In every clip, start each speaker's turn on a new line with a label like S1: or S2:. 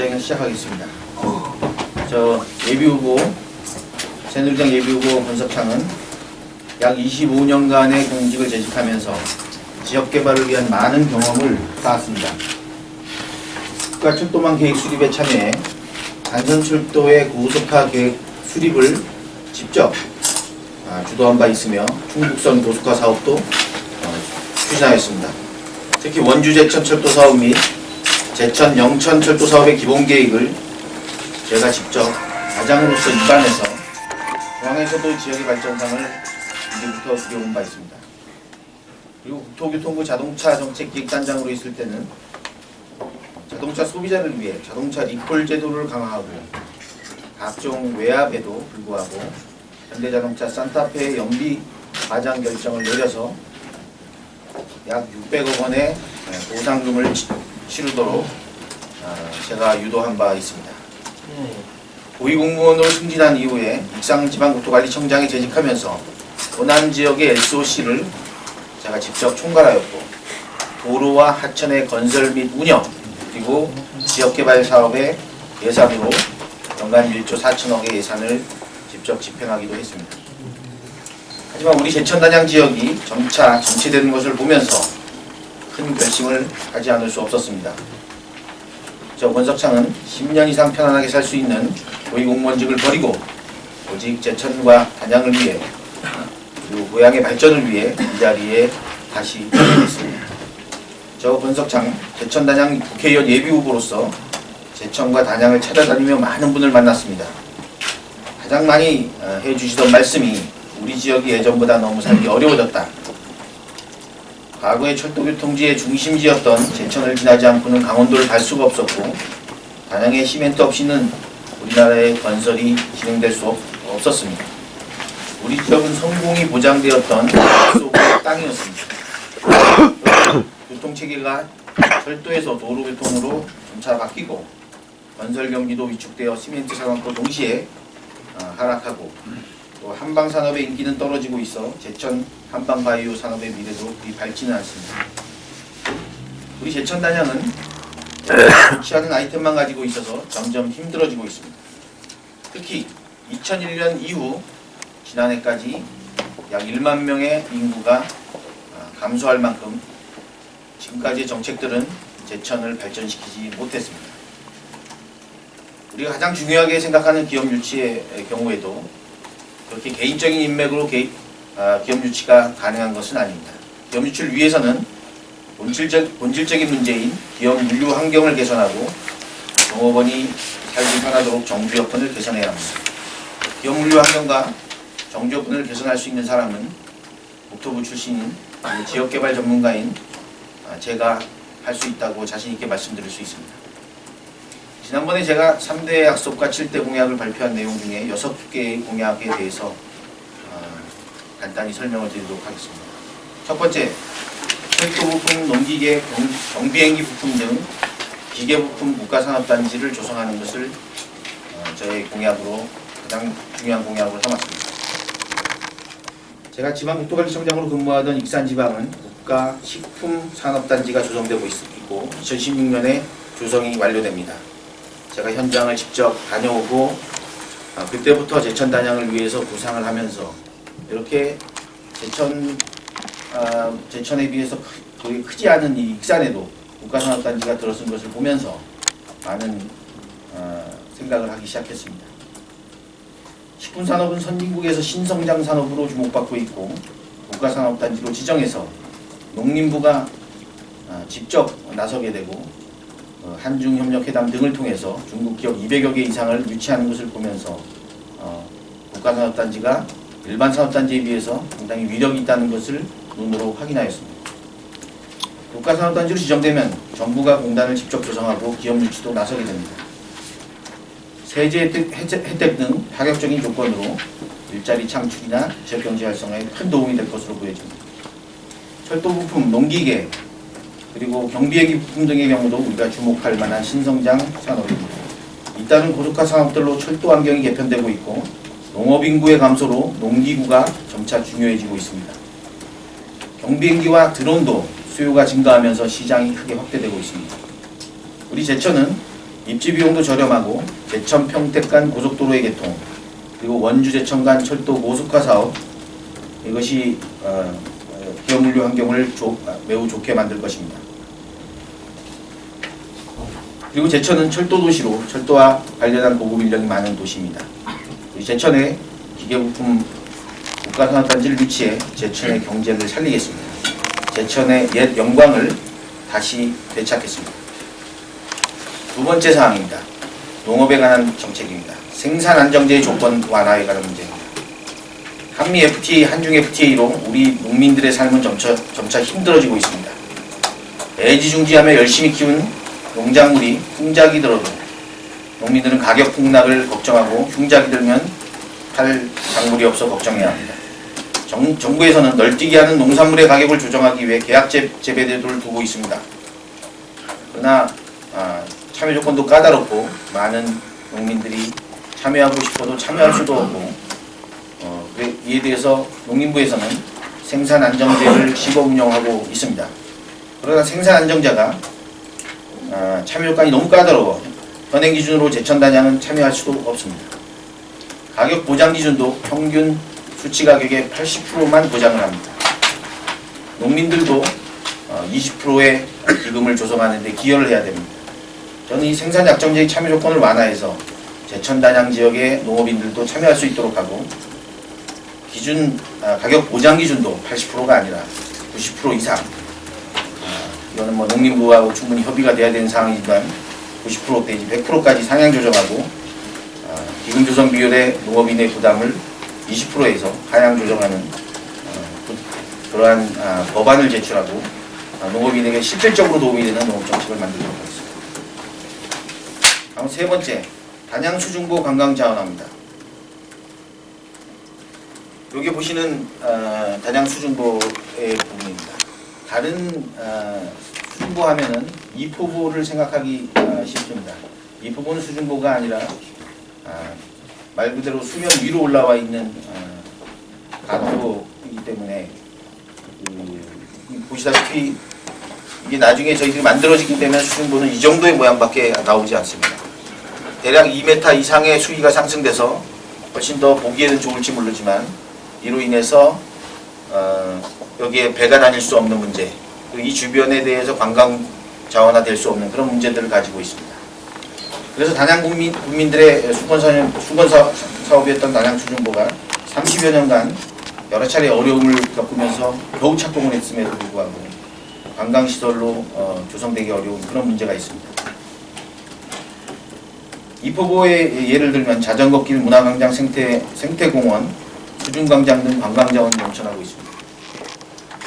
S1: 시장에서 시작하겠습니다. 저 예비후보, 새누리당 예비후보 권석창은 약 25년간의 공직을 재직하면서 지역개발을 위한 많은 경험을 쌓았습니다. 국가철도망 계획 수립에 참여해 간선철도의 고속화 계획 수립을 직접 주도한 바 있으며 충북선 고속화 사업도 추진하였습니다. 특히 원주 제천 철도 사업 및 제천 영천 철도 사업의 기본 계획을 제가 직접 과장으로서 입안해서 중앙에서도 지역의 발전상을 이제부터 그려온 바 있습니다. 그리고 국토교통부 자동차 정책기획단장으로 있을 때는 자동차 소비자를 위해 자동차 리콜 제도를 강화하고 각종 외압에도 불구하고 현대자동차 산타페 연비 과장 결정을 내려서 약 600억 원의 보상금을 치르도록 제가 유도한 바 있습니다. 고위공무원으로 승진한 이후에 익산지방국토관리청장에 재직하면서 호남지역의 SOC를 제가 직접 총괄하였고 도로와 하천의 건설 및 운영 그리고 지역개발 사업의 예산으로 연간 1조 4천억의 예산을 직접 집행하기도 했습니다. 하지만 우리 제천단양 지역이 점차 정체되는 것을 보면서 큰 결심을 하지 않을 수 없었습니다. 저 권석창은 10년 이상 편안하게 살 수 있는 고위공무원직을 버리고 오직 제천과 단양을 위해 그리고 고향의 발전을 위해 이 자리에 다시 오겠습니다. 저 권석창 제천단양 국회의원 예비후보로서 제천과 단양을 찾아다니며 많은 분을 만났습니다. 가장 많이 해주시던 말씀이 우리 지역이 예전보다 너무 살기 어려워졌다. 과거의 철도교통지의 중심지였던 제천을 지나지 않고는 강원도를 갈 수가 없었고 단양의 시멘트 없이는 우리나라의 건설이 진행될 수 없었습니다. 우리 지역은 성공이 보장되었던 약속의 땅이었습니다. 교통체계가 철도에서 도로교통으로 점차 바뀌고 건설 경기도 위축되어 시멘트 산업도 동시에 하락하고 또 한방산업의 인기는 떨어지고 있어 제천 한방바이오 산업의 미래도 그리 밝지는 않습니다. 우리 제천 단양은 좋지 않은 아이템만 가지고 있어서 점점 힘들어지고 있습니다. 특히 2001년 이후 지난해까지 약 1만 명의 인구가 감소할 만큼 지금까지의 정책들은 제천을 발전시키지 못했습니다. 우리가 가장 중요하게 생각하는 기업 유치의 경우에도 그렇게 개인적인 인맥으로 기업 유치가 가능한 것은 아닙니다. 기업 유치를 위해서는 본질적인 문제인 기업 물류 환경을 개선하고 종업원이 살기 편하도록 정부 여건을 개선해야 합니다. 기업 물류 환경과 정부 여건을 개선할 수 있는 사람은 국토부 출신인 지역개발 전문가인 제가 할 수 있다고 자신 있게 말씀드릴 수 있습니다. 지난번에 제가 3대 약속과 7대 공약을 발표한 내용 중에 6개의 공약에 대해서 간단히 설명을 드리도록 하겠습니다. 첫 번째, 철도 부품, 농기계, 경비행기 부품 등 기계 부품 국가산업단지를 조성하는 것을 저의 공약으로 가장 중요한 공약으로 삼았습니다. 제가 지방국토관리청장으로 근무하던 익산지방은 국가식품산업단지가 조성되고 있고 2016년에 조성이 완료됩니다. 제가 현장을 직접 다녀오고 그때부터 제천 단양을 위해서 구상을 하면서 이렇게 제천에 비해서 거의 크지 않은 이 익산에도 국가산업단지가 들어선 것을 보면서 많은 생각을 하기 시작했습니다. 식품산업은 선진국에서 신성장 산업으로 주목받고 있고 국가산업단지로 지정해서 농림부가 직접 나서게 되고 한중협력회담 등을 통해서 중국 기업 200여 개 이상을 유치하는 것을 보면서 국가산업단지가 일반 산업단지에 비해서 상당히 위력이 있다는 것을 눈으로 확인하였습니다. 국가산업단지로 지정되면 정부가 공단을 직접 조성하고 기업 유치도 나서게 됩니다. 세제 혜택 등 파격적인 조건으로 일자리 창출이나 지역경제 활성화에 큰 도움이 될 것으로 보여집니다. 철도 부품, 농기계, 그리고 경비행기 부품 등의 경우도 우리가 주목할 만한 신성장 산업입니다. 잇따른 고속화 산업들로 철도 환경이 개편되고 있고 농업 인구의 감소로 농기구가 점차 중요해지고 있습니다. 경비행기와 드론도 수요가 증가하면서 시장이 크게 확대되고 있습니다. 우리 제천은 입지 비용도 저렴하고 제천 평택 간 고속도로의 개통, 그리고 원주 제천 간 철도 고속화 사업, 이것이 기업 물류 환경을 매우 좋게 만들 것입니다. 그리고 제천은 철도 도시로 철도와 관련한 고급 인력이 많은 도시입니다. 제천에 기계부품 국가산업단지를 유치해 제천의 경제를 살리겠습니다. 제천의 옛 영광을 다시 되찾겠습니다. 두 번째 사항입니다. 농업에 관한 정책입니다. 생산 안정제의 조건 완화에 관한 문제입니다. 한미 FTA, 한중 FTA로 우리 농민들의 삶은 점차 힘들어지고 있습니다. 애지중지하며 열심히 키운 농작물이 흉작이 들어도 농민들은 가격 폭락을 걱정하고 흉작이 들면 팔 작물이 없어 걱정해야 합니다. 정부에서는 널뛰기 하는 농산물의 가격을 조정하기 위해 계약 재배제도를 두고 있습니다. 그러나 참여 조건도 까다롭고 많은 농민들이 참여하고 싶어도 참여할 수도 없고 이에 대해서 농림부에서는 생산안정제를 시범 운영하고 있습니다. 그러나 생산안정자가 참여 조건이 너무 까다로워 현행 기준으로 제천 단양은 참여할 수도 없습니다. 가격 보장 기준도 평균 수치 가격의 80%만 보장을 합니다. 농민들도 20%의 기금을 조성하는 데 기여를 해야 됩니다. 저는 이 생산약정제의 참여 조건을 완화해서 제천 단양 지역의 농업인들도 참여할 수 있도록 하고 가격 보장 기준도 80%가 아니라 90% 이상, 이거는 뭐 농림부하고 충분히 협의가 돼야 되는 상황이지만 90% 내지 100%까지 상향 조정하고 기금 조성 비율의 농업인의 부담을 20%에서 하향 조정하는 그러한 법안을 제출하고 농업인에게 실질적으로 도움이 되는 농업 정책을 만들도록 하겠습니다. 다음 세 번째, 단양 수중보 관광 자원화입니다. 여기 보시는 단양 수중보의 부분입니다. 다른 수중보 하면은 이포보를 생각하기 쉽습니다. 이포보는 수중보가 아니라 말 그대로 수면 위로 올라와 있는 가토이기 때문에 보시다시피 이게 나중에 저희들이 만들어지기 때문에 수중보는 이 정도의 모양밖에 나오지 않습니다. 대략 2m 이상의 수위가 상승돼서 훨씬 더 보기에는 좋을지 모르지만 이로 인해서 여기에 배가 다닐 수 없는 문제, 그리고 이 주변에 대해서 관광 자원화될 수 없는 그런 문제들을 가지고 있습니다. 그래서 단양 국민들의 수건 사업이었던 단양 수중보가 30여 년간 여러 차례 어려움을 겪으면서 겨우 착공을 했음에도 불구하고 관광시설로 조성되기 어려운 그런 문제가 있습니다. 이포보의 예를 들면 자전거길, 문화광장, 생태공원, 수중광장 등 관광자원이 넘쳐나고 있습니다.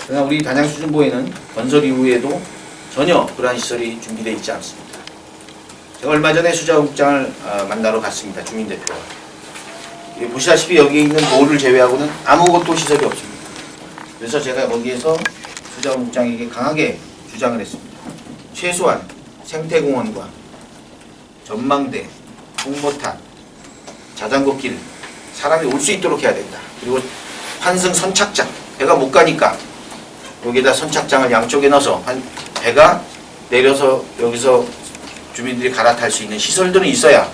S1: 그러나 우리 단양 수중보에는 건설 이후에도 전혀 그러한 시설이 준비되어 있지 않습니다. 제가 얼마 전에 수자원국장을 만나러 갔습니다. 주민대표와. 보시다시피 여기 있는 돌을 제외하고는 아무것도 시설이 없습니다. 그래서 제가 거기에서 수자원국장에게 강하게 주장을 했습니다. 최소한 생태공원과 전망대, 홍보탑, 자전거길, 사람이 올 수 있도록 해야 된다. 그리고 환승 선착장, 배가 못 가니까 여기에다 선착장을 양쪽에 넣어서 배가 내려서 여기서 주민들이 갈아탈 수 있는 시설들은 있어야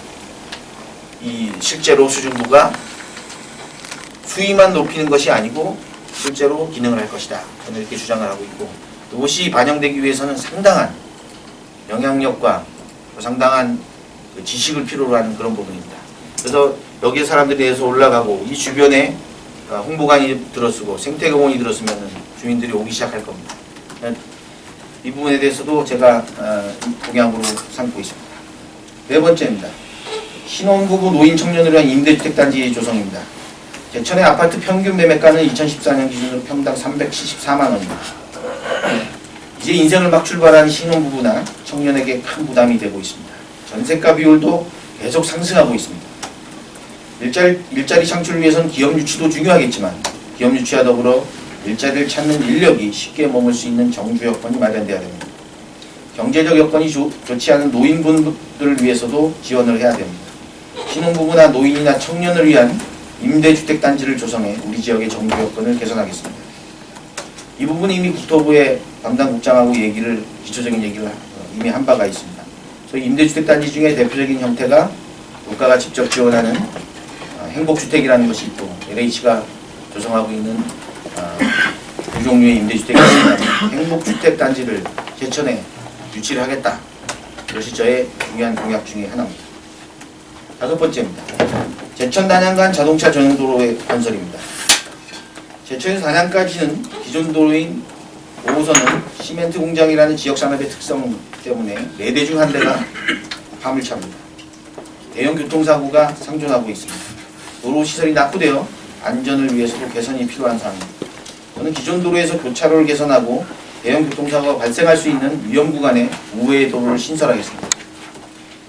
S1: 이 실제로 수중보가 수위만 높이는 것이 아니고 실제로 기능을 할 것이다. 저는 이렇게 주장을 하고 있고, 이것이 반영되기 위해서는 상당한 영향력과 상당한 지식을 필요로 하는 그런 부분입니다. 그래서 여기에 사람들이 내서 올라가고 이 주변에 홍보관이 들어서고 생태공원이 들었으면 주민들이 오기 시작할 겁니다. 이 부분에 대해서도 제가 공약으로 삼고 있습니다. 네 번째입니다. 신혼부부 노인 청년을 위한 임대주택 단지 조성입니다. 제천의 아파트 평균 매매가는 2014년 기준으로 평당 374만 원입니다. 이제 인생을 막 출발하는 신혼부부나 청년에게 큰 부담이 되고 있습니다. 전세가 비율도 계속 상승하고 있습니다. 일자리 창출을 위해서는 기업 유치도 중요하겠지만 기업 유치와 더불어 일자리를 찾는 인력이 쉽게 머물 수 있는 정주 여건이 마련돼야 됩니다. 경제적 여건이 좋지 않은 노인분들을 위해서도 지원을 해야 됩니다. 신혼부부나 노인이나 청년을 위한 임대주택 단지를 조성해 우리 지역의 정주 여건을 개선하겠습니다. 이 부분은 이미 국토부의 담당 국장하고 기초적인 얘기를 이미 한 바가 있습니다. 소위 임대주택 단지 중에 대표적인 형태가 국가가 직접 지원하는 행복주택이라는 것이 있고 LH가 조성하고 있는 두 종류의 임대주택이 있습니다. 행복주택 단지를 제천에 유치를 하겠다. 이것이 저의 중요한 공약 중에 하나입니다. 다섯 번째입니다. 제천 단양 간 자동차 전용도로의 건설입니다. 제천에서 단양까지는 기존 도로인 5호선은 시멘트 공장이라는 지역산업의 특성 때문에 4대 중 1대가 화물차입니다. 대형 교통사고가 상존하고 있습니다. 도로 시설이 낙후되어 안전을 위해서도 개선이 필요한 사항입니다. 저는 기존 도로에서 교차로를 개선하고 대형 교통사고가 발생할 수 있는 위험 구간에 우회의 도로를 신설하겠습니다.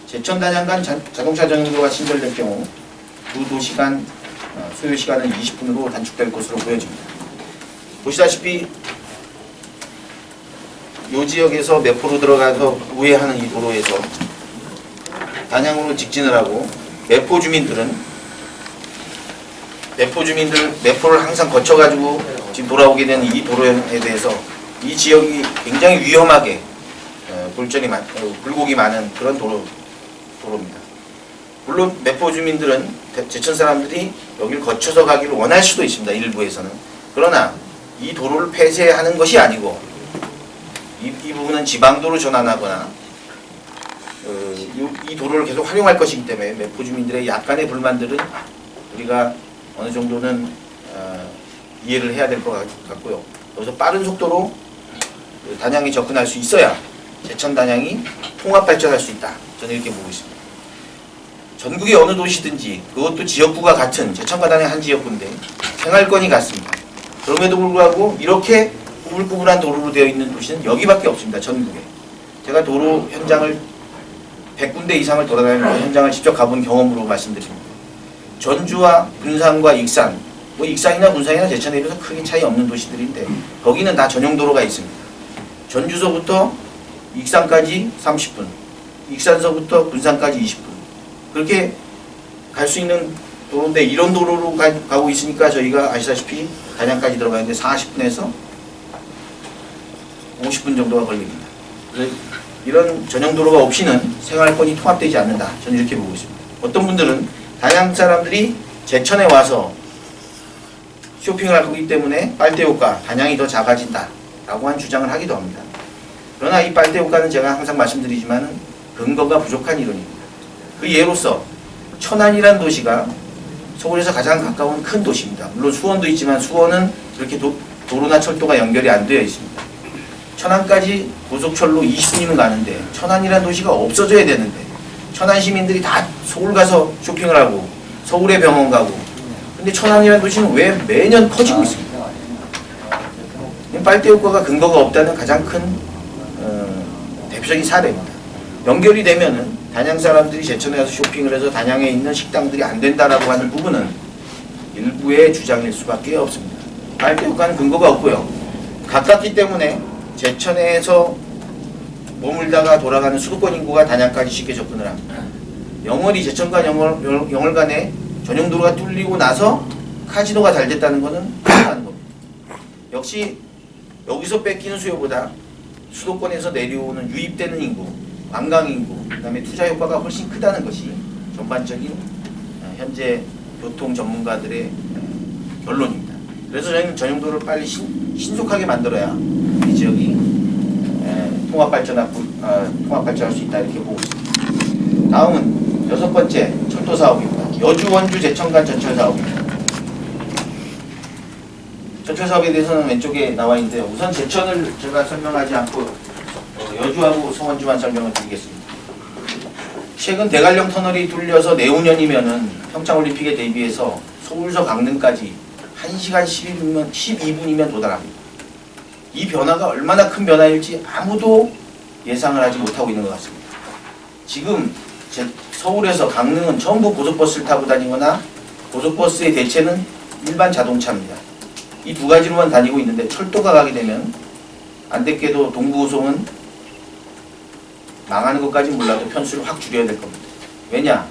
S1: 제천 단양 간 자동차 전용도로가 신설될 경우 두 도시 간 소요 시간은 20분으로 단축될 것으로 보여집니다. 보시다시피 이 지역에서 매포로 들어가서 우회하는 이 도로에서 단양으로 직진을 하고 매포 주민들 매포를 항상 거쳐가지고 지금 돌아오게 되는 이 도로에 대해서 이 지역이 굉장히 위험하게 굴곡이 많은 그런 도로입니다. 물론 매포 주민들은 제천 사람들이 여기를 거쳐서 가기를 원할 수도 있습니다. 일부에서는. 그러나 이 도로를 폐쇄하는 것이 아니고 이 부분은 지방도로 전환하거나 이 도로를 계속 활용할 것이기 때문에 매포 주민들의 약간의 불만들은 우리가 어느 정도는 이해를 해야 될 것 같고요. 여기서 빠른 속도로 단양에 접근할 수 있어야 제천 단양이 통합 발전할 수 있다. 저는 이렇게 보고 있습니다. 전국의 어느 도시든지 그것도 지역구가 같은 제천과 단양 한 지역구인데 생활권이 같습니다. 그럼에도 불구하고 이렇게 꾸불꾸불한 도로로 되어 있는 도시는 여기밖에 없습니다. 전국에. 제가 도로 현장을 100군데 이상을 돌아다니면서 현장을 직접 가본 경험으로 말씀드립니다. 전주와 군산과 익산, 뭐 익산이나 군산이나 제천에 비해서 크게 차이 없는 도시들인데 거기는 다 전용도로가 있습니다. 전주서부터 익산까지 30분, 익산서부터 군산까지 20분. 그렇게 갈 수 있는 도로인데 이런 도로로 가고 있으니까 저희가 아시다시피 단양까지 들어가는데 40분에서 50분 정도가 걸립니다. 그래서 이런 전용도로가 없이는 생활권이 통합되지 않는다. 저는 이렇게 보고 있습니다. 어떤 분들은 단양 사람들이 제천에 와서 쇼핑을 할 거기 때문에 빨대효과, 단양이 더 작아진다 라고 한 주장을 하기도 합니다. 그러나 이 빨대효과는 제가 항상 말씀드리지만 근거가 부족한 이론입니다. 그 예로서 천안이라는 도시가 서울에서 가장 가까운 큰 도시입니다. 물론 수원도 있지만 수원은 그렇게 도로나 철도가 연결이 안 되어 있습니다. 천안까지 고속철로 20분이면 가는데 천안이라는 도시가 없어져야 되는데 천안 시민들이 다 서울 가서 쇼핑을 하고 서울에 병원 가고 근데 천안이라는 도시는 왜 매년 커지고 있습니다. 빨대 효과가 근거가 없다는 가장 큰 대표적인 사례입니다. 연결이 되면은 단양 사람들이 제천에 가서 쇼핑을 해서 단양에 있는 식당들이 안 된다라고 하는 부분은 일부의 주장일 수밖에 없습니다. 빨대 효과는 근거가 없고요. 가깝기 때문에 제천에서 머물다가 돌아가는 수도권 인구가 단양까지 쉽게 접근을 합니다. 영월이 제천과 영월 간에 전용도로가 뚫리고 나서 카지노가 잘 됐다는 것은 그렇다는 겁니다. 역시 여기서 뺏기는 수요보다 수도권에서 내려오는 유입되는 인구, 관광 인구, 그 다음에 투자 효과가 훨씬 크다는 것이 전반적인 현재 교통 전문가들의 결론입니다. 그래서 저희는 전용도로를 빨리 신속하게 만들어야 이 지역이 통합 발전할 수 있다 이렇게 보고 있습니다. 다음은 6번째 철도 사업입니다. 여주, 원주, 제천 간 전철 사업입니다. 전철 사업에 대해서는 왼쪽에 나와 있는데요. 우선 제천을 제가 설명하지 않고 여주하고 송원주만 설명을 드리겠습니다. 최근 대관령 터널이 뚫려서 내후년이면은 평창올림픽에 대비해서 서울서 강릉까지 1시간 12분이면 도달합니다. 이 변화가 얼마나 큰 변화일지 아무도 예상을 하지 못하고 있는 것 같습니다. 지금 서울에서 강릉은 전부 고속버스를 타고 다니거나 고속버스의 대체는 일반 자동차입니다. 이 두 가지로만 다니고 있는데 철도가 가게 되면 안타깝게도 동부고속은 망하는 것까지 몰라도 편수를 확 줄여야 될 겁니다. 왜냐?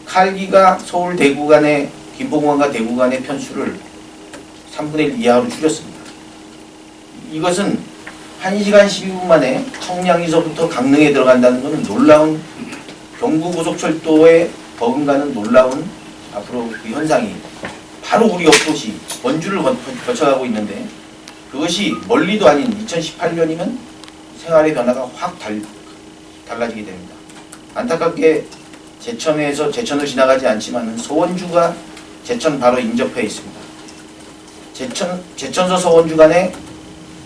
S1: 칼기가 서울 대구 간의 김포공항과 대구 간의 편수를 3분의 1 이하로 줄였습니다. 이것은 1시간 12분 만에 청량리서부터 강릉에 들어간다는 것은 놀라운 경부고속철도에 버금가는 놀라운 앞으로 그 현상이 바로 우리 옆도시 원주를 거쳐가고 있는데 그것이 멀리도 아닌 2018년이면 생활의 변화가 확 달라지게 됩니다. 안타깝게 제천을 지나가지 않지만 서원주가 제천 바로 인접해 있습니다. 제천서 서원주 간에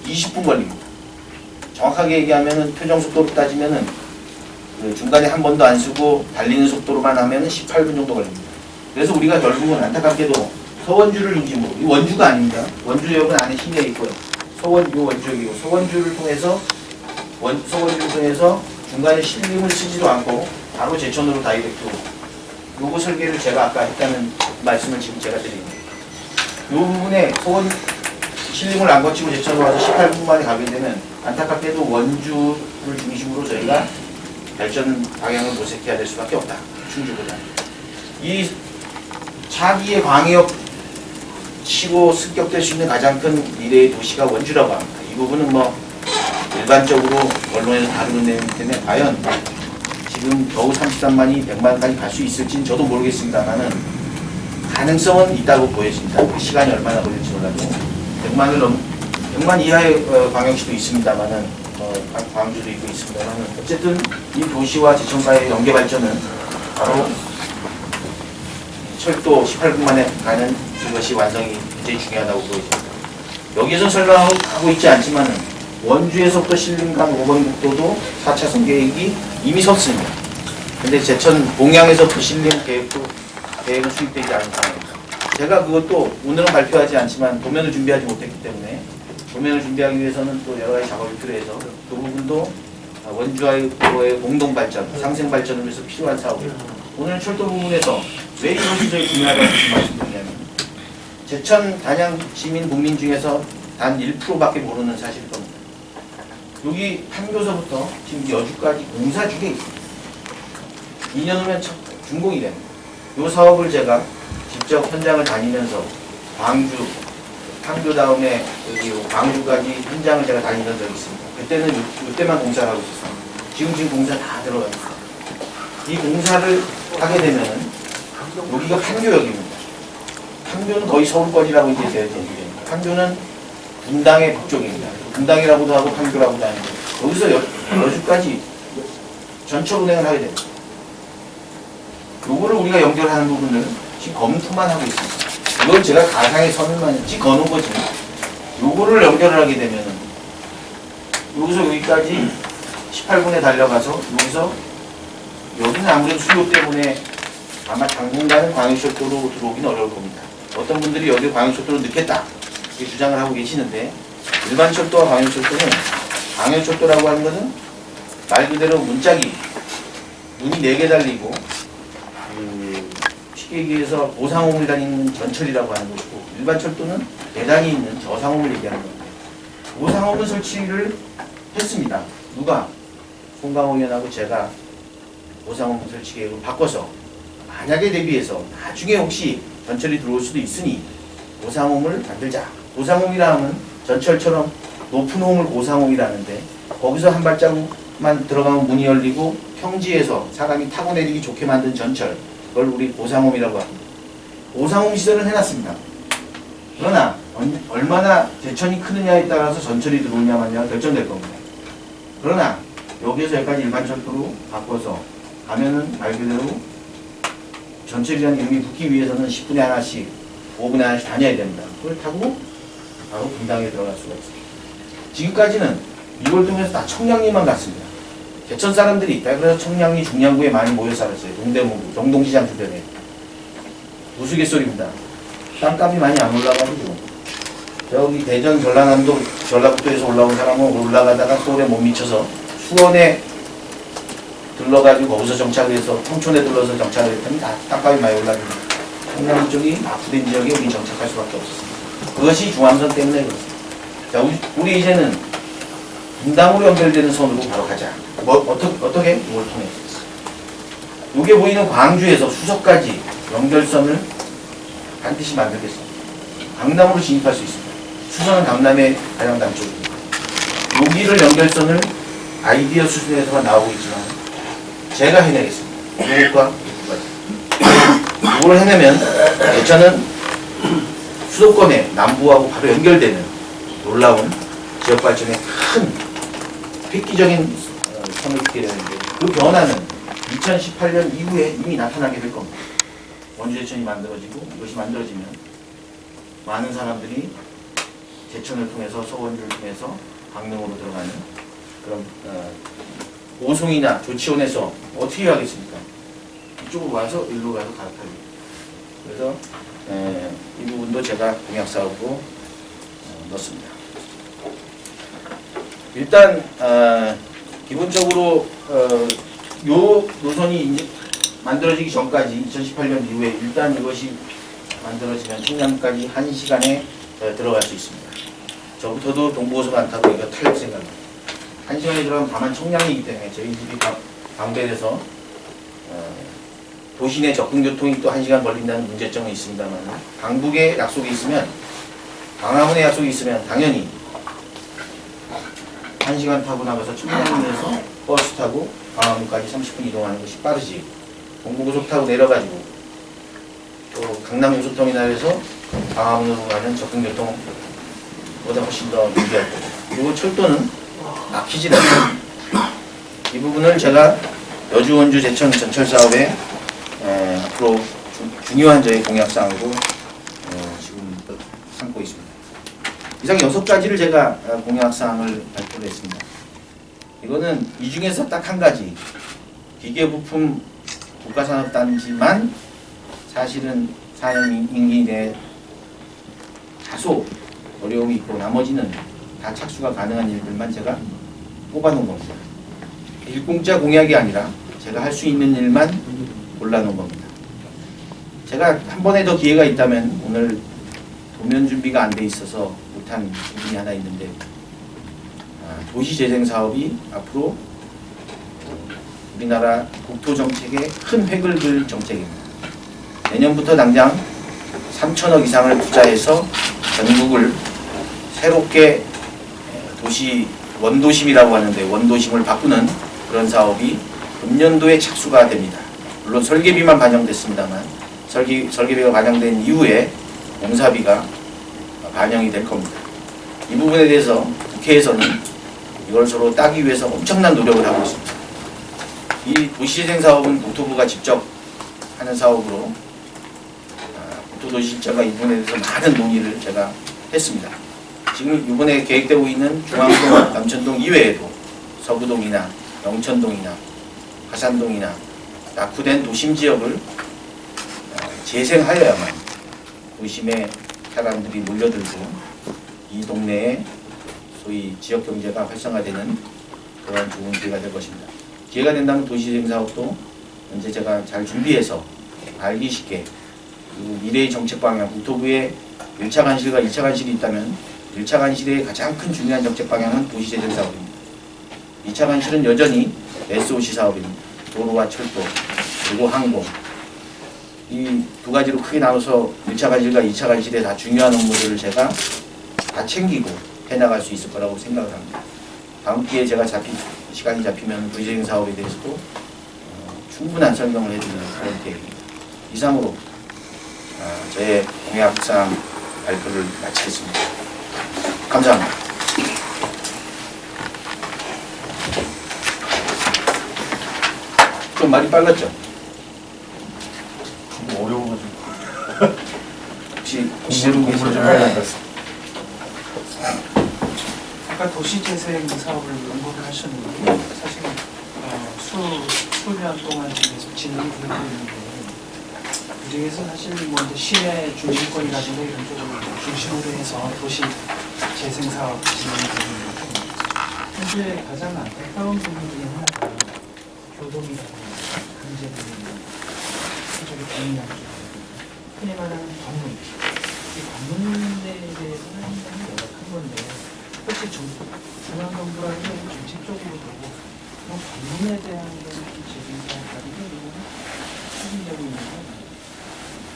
S1: 20분 걸립니다. 정확하게 얘기하면 표정속도로 따지면 그 중간에 한 번도 안 쓰고 달리는 속도로만 하면 18분 정도 걸립니다. 그래서 우리가 결국은 안타깝게도 서원주를 중심으로, 이 원주가 아닙니다. 원주역은 안에 시내에 있고요. 원주역이고 서원주를 통해서 중간에 신림을 쓰지도 않고 바로 제천으로 다이렉트로 요거 설계를 제가 아까 했다는 말씀을 지금 제가 드립니다. 요 부분에 신림을 안 거치고 제천으로 와서 18분 만에 가게 되면 안타깝게도 원주를 중심으로 저희가 발전 방향을 모색해야 될 수밖에 없다. 충주보다. 이 차기의 광역 치고 습격될 수 있는 가장 큰 미래의 도시가 원주라고 합니다. 이 부분은 뭐 일반적으로 언론에서 다루는 내용이기 때문에 과연 지금 겨우 33만이 100만까지 갈 수 있을지는 저도 모르겠습니다만은 가능성은 있다고 보여집니다. 시간이 얼마나 걸릴지 몰라도 100만 이하의 광역시도 있습니다만은 광주도 있고 있습니다만은 어쨌든 이 도시와 제천과의 연계 발전은 바로 철도 18분 만에 가는 그것이 완성이 굉장히 중요하다고 보여집니다. 여기서 설명하고 있지 않지만은 원주에서부터 신림간 5번 국도도 4차선 계획이 이미 섰습니다. 근데 제천 봉양에서부터 신림 계획은 수립되지 않은 상황입니다. 제가 그것도 오늘은 발표하지 않지만 도면을 준비하지 못했기 때문에 도면을 준비하기 위해서는 또 여러 가지 작업이 필요해서 그 부분도 원주와의 공동 발전, 상생 발전을 위해서 필요한 사업이에요. 오늘 철도 부분에서 왜 이것이 저희 중요하다고 말씀드리냐면 제천 단양 시민 국민 중에서 단 1%밖에 모르는 사실일 겁니다. 여기 판교서부터 지금 여주까지 공사 중에 있습니다. 2년 후면 준공이 됩니다. 이 사업을 제가 직접 현장을 다니면서 판교 다음에 여기 광주까지 현장을 제가 다니던 적이 있습니다. 그때는 이때만 공사를 하고 있었습니다. 지금 공사 다 들어가 있습니다. 이 공사를 하게 되면은 여기가 판교역입니다. 판교는 거의 서울권이라고 이제 되어집니다. 판교는 분당의 북쪽입니다. 분당이라고도 하고 판교라고도 하는데 여기서 여주까지 전철 운행을 하게 됩니다. 요거를 우리가 연결하는 부분을 지금 검토만 하고 있습니다. 이건 제가 가상의 선을만 찍어놓은 거지. 요거를 연결을 하게 되면은 여기서 여기까지 18분에 달려가서 여기는 아무래도 수요 때문에 아마 당분간은 광역철도로 들어오기는 어려울 겁니다. 어떤 분들이 여기 광역철도로 넣겠다 이렇게 주장을 하고 계시는데 일반 철도와 광역철도는 광역철도라고 하는 것은 말 그대로 문짝이 문이 4개 달리고 쉽게 얘기해서 고상호물 다니는 전철이라고 하는 것이고 일반 철도는 계단이 있는 저상호물 얘기하는 건데 고상호물 설치를 했습니다. 누가? 송강호 의원하고 제가 고상호물 설치 계획을 바꿔서 만약에 대비해서 나중에 혹시 전철이 들어올 수도 있으니 고상홈을 만들자. 고상홈이라 하면 전철처럼 높은 홈을 고상홈이라는데 거기서 한 발자국만 들어가면 문이 열리고 평지에서 사람이 타고 내리기 좋게 만든 전철 그걸 우리 고상홈이라고 합니다. 고상홈 시설은 해놨습니다. 그러나 얼마나 제천이 크느냐에 따라서 전철이 들어오냐 마냐가 결정될 겁니다. 그러나 여기에서 여기까지 일반 철도로 바꿔서 가면은 말 그대로 전철이라는 이름이 붙기 위해서는 10분에 하나씩 5분에 하나씩 다녀야 됩니다. 그걸 타고 바로 분당에 들어갈 수가 있습니다. 지금까지는 이걸 통해서 다 청량리만 갔습니다. 제천 사람들이 있다. 그래서 청량리 중량구에 많이 모여 살았어요. 동대문구, 정동시장 주변에. 우스갯소리입니다. 땅값이 많이 안 올라가지고 저기 대전 전라남도 전라북도에서 올라온 사람은 올라가다가 서울에 못 미쳐서 수원에 들러가지고 거기서 정착을 해서 청촌에 들러서 정착을 했더니 다 땅값이 많이 올라갑니다. 청량 쪽이 압수된 지역에 우리 정착할 수밖에 없었습니다. 그것이 중앙선 때문에 그렇습니다. 자, 우리 이제는 분당으로 연결되는 선으로 바로 가자. 어떻게? 이걸 통해. 이게 보이는 광주에서 수서까지 연결선을 반드시 만들겠습니다. 강남으로 진입할 수 있습니다. 수서는 강남의 가장 남쪽입니다. 여기를 연결선을 아이디어 수준에서만 나오고 있지만 제가 해내겠습니다. 이것과 이걸 해내면 대천은 수도권의 남부하고 바로 연결되는 놀라운 지역발전의 큰 획기적인 선을 긋게 되는데 그 변화는 2018년 이후에 이미 나타나게 될 겁니다. 원주제천이 만들어지고 이것이 만들어지면 많은 사람들이 제천을 통해서 서원주를 통해서 강릉으로 들어가는 그런 오송이나 조치원에서 어떻게 하겠습니까? 이쪽으로 와서 일로 가서 갈아타고. 그래서 이 부분도 제가 공약사업으로 넣습니다. 일단 기본적으로 요 노선이 이제 만들어지기 전까지 2018년 이후에 일단 이것이 만들어지면 청량까지 1시간에 들어갈 수 있습니다. 저부터도 동부고속 안 타고 이거 탈 생각입니다. 1시간에 들어가면 다만 청량이기 때문에 저희 집이 방배돼서 도시 내 접근교통이 또 1시간 걸린다는 문제점은 있습니다만 강북에 약속이 있으면 광화문에 약속이 있으면 당연히 1시간 타고 나가서 청량리에서 버스 타고 광화문까지 30분 이동하는 것이 빠르지. 동부고속 타고 내려가지고 또 강남고속터미널에서 광화문으로 가는 접근교통보다 훨씬 더 유리할 거고. 그리고 철도는 막히지는 않아요. 이 부분을 제가 여주, 원주, 제천 전철 사업에 앞으로 중요한 저희 공약사항으로 지금 삼고 있습니다. 이상 6가지를 제가 공약사항을 발표를 했습니다. 이거는 이 중에서 딱 한 가지 기계부품 국가산업단지만 사실은 사용 임기 내에 다소 어려움이 있고 나머지는 다 착수가 가능한 일들만 제가 뽑아놓은 겁니다. 일공짜 공약이 아니라 제가 할 수 있는 일만 골라놓은 겁니다. 제가 한 번에 더 기회가 있다면 오늘 도면 준비가 안 돼 있어서 못한 부분이 하나 있는데 도시재생 사업이 앞으로 우리나라 국토정책에 큰 획을 그을 정책입니다. 내년부터 당장 3천억 이상을 투자해서 전국을 새롭게 도시 원도심이라고 하는데 원도심을 바꾸는 그런 사업이 금년도에 착수가 됩니다. 물론 설계비만 반영됐습니다만 설계비가 반영된 이후에 공사비가 반영이 될 겁니다. 이 부분에 대해서 국회에서는 이걸 서로 따기 위해서 엄청난 노력을 하고 있습니다. 이 도시재생 사업은 국토부가 직접 하는 사업으로 국토도시실장과 이 부분에 대해서 많은 논의를 제가 했습니다. 지금 이번에 계획되고 있는 중앙동, 남천동 이외에도 서구동이나 영천동이나 화산동이나 낙후된 도심 지역을 재생하여야만 도심에 사람들이 몰려들고 이 동네에 소위 지역 경제가 활성화되는 그런 좋은 기회가 될 것입니다. 기회가 된다면 도시재생 사업도 현재 제가 잘 준비해서 알기 쉽게 그리고 미래의 정책 방향, 국토부의 1차 간실과 2차 간실이 있다면 1차 간실의 가장 큰 중요한 정책 방향은 도시재생 사업입니다. 2차 간실은 여전히 SOC 사업입니다. 도로와 철도, 그리고 항공. 이 두 가지로 크게 나눠서 1차 간실과 2차 간실의 다 중요한 업무들을 제가 다 챙기고 해나갈 수 있을 거라고 생각을 합니다. 다음 기회에 제가 시간이 잡히면 도시재생 사업에 대해서도 충분한 설명을 해드리는 그런 계획입니다. 이상으로 저의 공약사항 발표를 마치겠습니다. 감사합니다. 좀 말이 빨랐죠?
S2: 좀 어려워가지고
S1: 혹시
S2: 공부를 좀 해야 될 것 같습니다.
S3: 아까 도시재생 사업을 연구를 하셨는데 사실 수년 동안 계속 진행이 되고 있는데 그중에서 사실 뭐 이제 시내 중심권이라든가 이런 쪽을 중심으로 해서 도시 재생 사업 진행이 되고 있는데 현재 가장 안타까운 부분 중에 하나가 교동이라든가 강제적인 그쪽에 병이나 흔히 말하는 방문 이 방문에 대해서는 굉장히 열악한 건데 혹시 중앙정부라는 게 정책적으로 보고 그런 방문에 대한 재생사업이라든가 이거는 추진되고 있는 거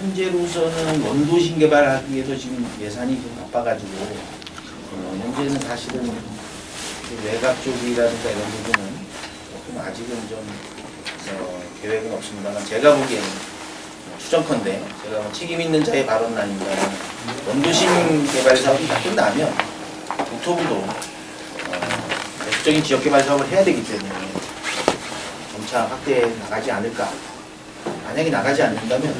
S1: 현재로서는 원도심 개발하기 위해서 지금 예산이 좀 바빠가지고 현재는 사실은 외곽 쪽이라든가 이런 부분은 조금 아직은 좀 계획은 없습니다만 제가 보기에는 추정컨대 제가 뭐 책임 있는 자의 발언은 아닌가요. 원도심 개발 사업이 다 끝나면 국토부도 계속적인 지역 개발 사업을 해야 되기 때문에 점차 확대해 나가지 않을까. 만약에 나가지 않는다면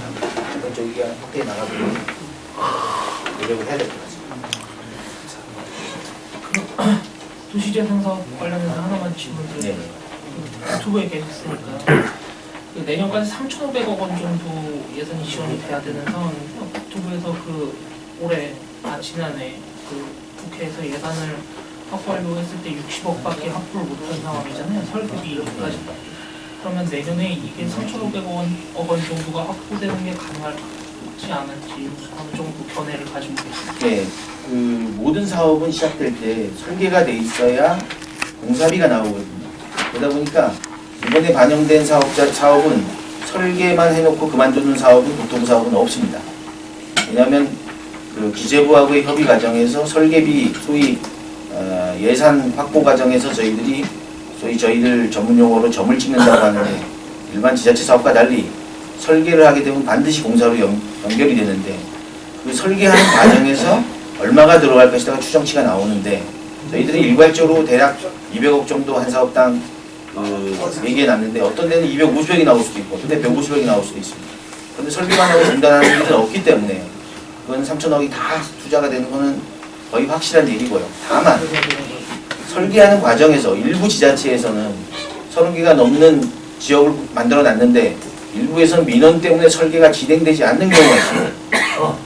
S1: 이건 저기가 확대해 나가도록 노력을 해야 될 것 같습니다.
S4: 도시재생 사업 관련해서 하나만 질문드려요.
S1: 네.
S4: 유튜브에 계셨으니까 그 내년까지 3,500억 원 정도 예산이 지원이 돼야 되는 상황인데요. 국토부에서 그 올해 지난해 그 국회에서 예산을 확보하려고 했을 때 60억밖에 확보를 못한 상황이잖아요. 설계비까지. 그러면 내년에 이게 3,500억 원 정도가 확보되는 게 가능할지 않을지 어느 정도 견해를 가지고 계십니까?
S1: 네, 그 모든 사업은 시작될 때 설계가 돼 있어야 공사비가 나오거든요. 그러다 보니까 이번에 반영된 사업은 설계만 해놓고 그만두는 사업은 국토부 사업은 없습니다. 왜냐하면 그 기재부하고의 협의 과정에서 설계비 소위 예산 확보 과정에서 저희들 전문 용어로 점을 찍는다고 하는데 일반 지자체 사업과 달리 설계를 하게 되면 반드시 공사로 연결이 되는데 그 설계하는 과정에서 얼마가 들어갈 것이다가 추정치가 나오는데 저희들이 일괄적으로 대략 200억 정도 한 사업당 얘기해 놨는데 어떤 데는 250억이 나올 수도 있고 어떤 데 150억이 나올 수도 있습니다. 그런데 설계만 하고 중단하는 일은 없기 때문에 그건 3천억이 다 투자가 되는 거는 거의 확실한 얘기고요. 다만 설계하는 과정에서 일부 지자체에서는 30개가 넘는 지역을 만들어 놨는데 일부에서는 민원 때문에 설계가 진행되지 않는 경우가 있습니다.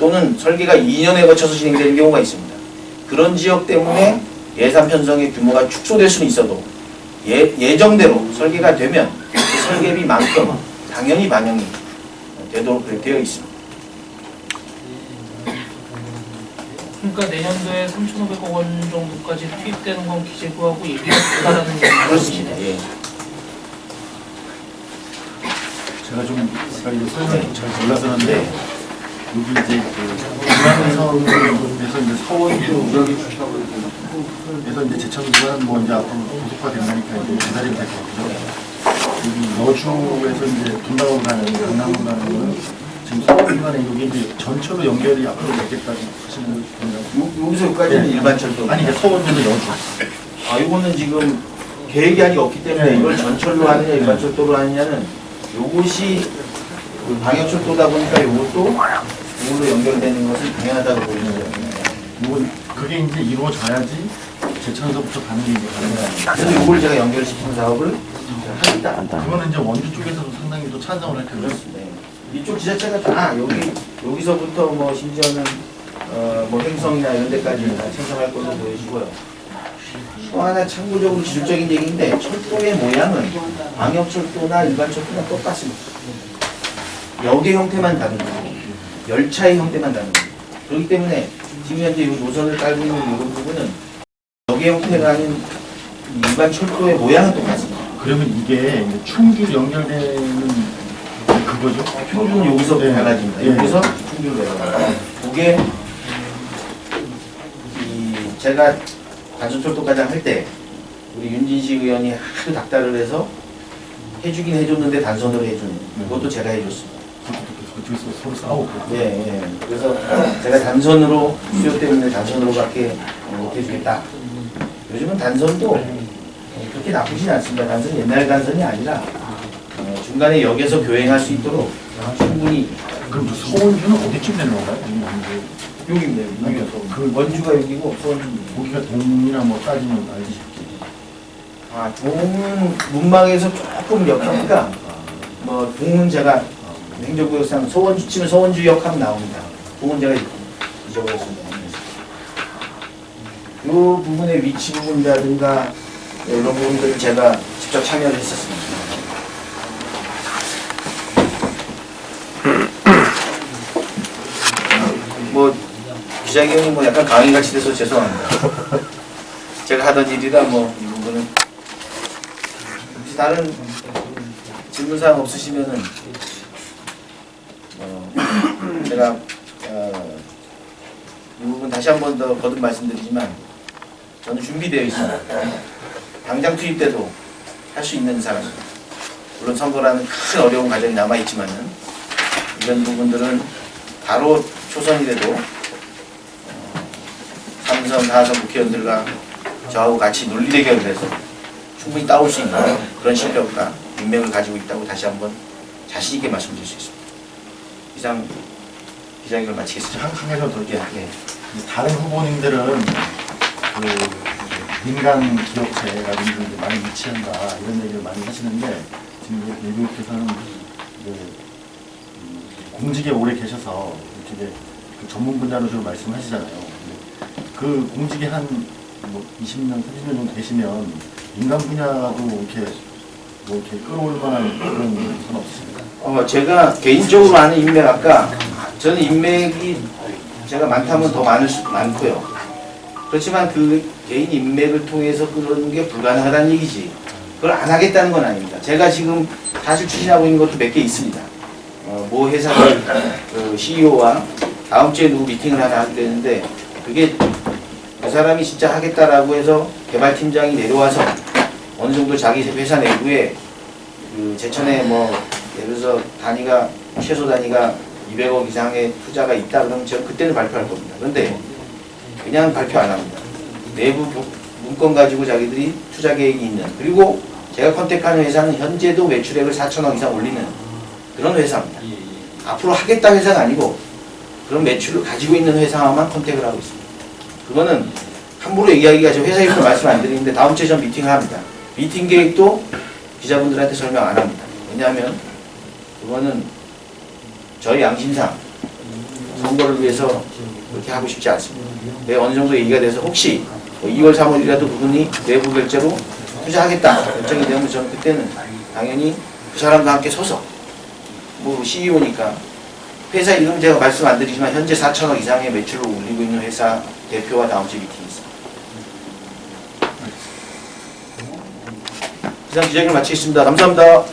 S1: 또는 설계가 2년에 거쳐서 진행되는 경우가 있습니다. 그런 지역 때문에 예산 편성의 규모가 축소될 수는 있어도 예정대로 설계가 되면 그 설계비만큼 당연히 반영이 되도록 그렇게 되어 있습니다.
S4: 그러니까 내년도에 3,500억 원 정도까지 투입되는 건 기재부하고 얘기가 있다라는 얘기인
S1: 그렇습니다.
S4: 것이네요.
S1: 예.
S2: 제가 좀 아까 이제 설명 잘 몰라서는데 여기 이제 그 중앙에서 이제 서원도 그래서 이제 제천구는 뭐 이제 앞으로 도속화 된다니까 이제 기다리면 될 것 같고요. 여기 여주에서 이제 분당으로 가는 강남으로 가는 거는 지금 서울간에 여기 이제 전철로 연결이 앞으로 되겠다고 하시는 건가요?
S1: 여기서 여기까지는 일반 철도.
S2: 아니 이제 서원에서 여주.
S1: 이거는 지금 계획이 아직 없기 때문에 이걸 전철로 하느냐 일반 철도로 하느냐는 요것이 그 방역철도다 보니까 요것도 이걸로 연결되는 것은 당연하다고 보이는 거예요.
S2: 이건 그게 이제 이루어져야지 제천에서부터 가는 게 이제 가능합니다.
S1: 그래서 요걸 제가 연결시키는 사업을 하겠다.
S2: 그거는 이제 원주 쪽에서도 상당히 또 찬성을 할 텐데.
S1: 그렇습니다. 이쪽 지자체가 다 여기서부터 뭐 심지어는 뭐 행성이나 이런 데까지 다 찬성할 것으로 보여지고요. 또 하나 참고적으로 기술적인 얘기인데 철도의 모양은 광역철도나 일반 철도나 똑같습니다. 역의 형태만 다른 거고 열차의 형태만 다른 거고 그렇기 때문에 지금 현재 이 노선을 깔고 있는 이런 부분은 역의 형태가 아닌 일반 철도의 모양은 똑같습니다.
S2: 그러면 이게 이제 충주 연결되는 그거죠?
S1: 평균은 여기서부터
S2: 네.
S1: 달라집니다.
S2: 네.
S1: 여기서 충주로 내려가요. 그게 제가 단순철도과장 할 때 우리 윤진식 의원이 하도 닥달을 해서 해주긴 해줬는데 단선으로 해주는 그것도 제가 해줬습니다.
S2: 그쪽에서 서로 싸우고.
S1: 예. 그래서 제가 단선으로 수요 때문에 단선으로밖에 못 해주겠다. 요즘은 단선도 그렇게 나쁘진 않습니다. 단선이 옛날 단선이 아니라 중간에 역에서 교행할 수 있도록 충분히.
S2: 그럼 저 서원주는 어디쯤 되는 건가요?
S1: 여기입니다. 여기가
S2: 그
S1: 원주가 여기고 서원주.
S2: 거기가 동이나 뭐 따지면 알지.
S1: 동은 문망에서 조금 역하니까 뭐 동은 제가 행정구역상 서원주 치면 서원주역 하면 나옵니다. 동은 제가 잊어버렸습니다. 이 부분의 위치 부분이라든가 이런 부분들을 제가 직접 참여를 했었습니다. 뭐 기자회견이 뭐 약간 강의같이 돼서 죄송합니다. 제가 하던 일이라 뭐 이 부분은 혹시 다른 질문사항 없으시면은 제가 이 부분 다시 한 번 더 거듭 말씀드리지만 저는 준비되어 있습니다. 당장 투입돼도 할 수 있는 사람입니다. 물론 선거라는 큰 어려운 과정이 남아있지만은 이런 부분들은 바로 초선이라도 삼선, 사선 국회의원들과 저하고 같이 논리대결을 해서 충분히 따올 수 있는 그런 실력과 인맥을 가지고 있다고 다시 한번 자신 있게 말씀드릴 수 있습니다. 이상 기자회견을 마치겠습니다.
S2: 한 가지 더
S1: 예, 예.
S2: 다른 후보님들은 그 민간 기업체라든지 이제 많이 유치한다 이런 얘기를 많이 하시는데 지금 예비후보께서는 공직에 오래 계셔서 이렇게 그 전문 분야로 좀 말씀하시잖아요. 근데 그 공직에 한 뭐 20년, 30년 정도 되시면 민간 분야도 이렇게 뭐 이렇게 끌어올 만한 그런 건 없으십니까?
S1: 제가 개인적으로 아는 인맥 아까 저는 인맥이 제가 많다면 더 많고요. 그렇지만 그 개인 인맥을 통해서 끌어오는 게 불가능하다는 얘기지. 그걸 안 하겠다는 건 아닙니다. 제가 지금 사실 추진하고 있는 것도 몇 개 있습니다. 모 회사의 그 CEO와 다음 주에 누구 미팅을 하나 하게 되는데 그게 그 사람이 진짜 하겠다라고 해서 개발팀장이 내려와서 어느 정도 자기 회사 내부에 그 제천에 뭐 예를 들어서 단위가 최소 단위가 200억 이상의 투자가 있다 그러면 제가 그때는 발표할 겁니다. 그런데 그냥 발표 안 합니다. 내부 문건 가지고 자기들이 투자 계획이 있는 그리고 제가 컨택하는 회사는 현재도 매출액을 4천억 이상 올리는 그런 회사입니다. 앞으로 하겠다 회사가 아니고 그런 매출을 가지고 있는 회사만 컨택을 하고 있습니다. 그거는 함부로 얘기하기가 저 회사 이름을 말씀 안 드리는데 다음 주에 전 미팅을 합니다. 미팅 계획도 기자분들한테 설명 안 합니다. 왜냐하면 그거는 저희 양심상 선거를 위해서 그렇게 하고 싶지 않습니다. 네, 어느 정도 얘기가 돼서 혹시 뭐 2월, 3월이라도 그분이 내부 결제로 투자하겠다 결정이 되면 저는 그때는 당연히 그 사람과 함께 서서 뭐 CEO니까 회사 이름 제가 말씀 안 드리지만 현재 4천억 이상의 매출을 올리고 있는 회사 대표와 다음 주에 미팅이 있습니다. 이상 기자회견 마치겠습니다. 감사합니다.